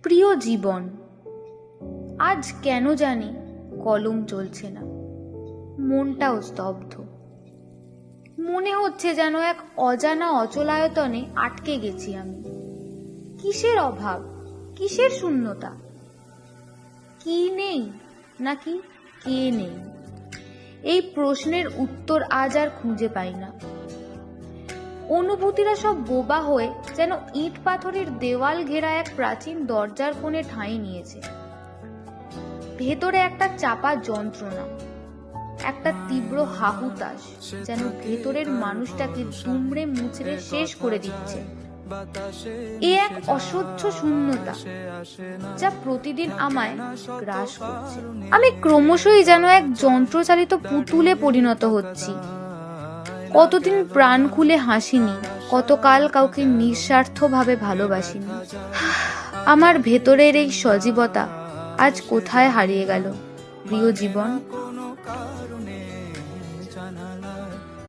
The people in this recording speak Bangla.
প্রিয় জীবন, আজ কেন জানি কলম চলছে না, মনটাও স্তব্ধ। মনে হচ্ছে যেন এক অজানা অচলায়তনে আটকে গেছি আমি। কিসের অভাব, কিসের শূন্যতা? কি নেই নাকি কে নেই, এই প্রশ্নের উত্তর আজ আর খুঁজে পাই না। অনুভূতিরা সব বোবা হয়ে যেন ইট পাথরের দেওয়াল ঘেরা এক প্রাচীন দরজার কোণে ঠাঁই নিয়েছে। ভেতরে একটা চাপা যন্ত্রণা, একটা তীব্র হাহুতাশ যেন ভেতরের মানুষটাকে দুমড়ে মুচড়ে শেষ করে দিচ্ছে। এ এক অসহ্য শূন্যতা যা প্রতিদিন আমায় গ্রাস করছে। আমি ক্রমশই যেন এক যন্ত্রচালিত পুতুলে পরিণত হচ্ছি। কতদিন প্রাণ খুলে হাসিনি, কতকাল কাউকে নিঃস্বার্থভাবে ভালোবাসিনি। আমার ভেতরের এই সজীবতা আজ কোথায় হারিয়ে গেল প্রিয় জীবন?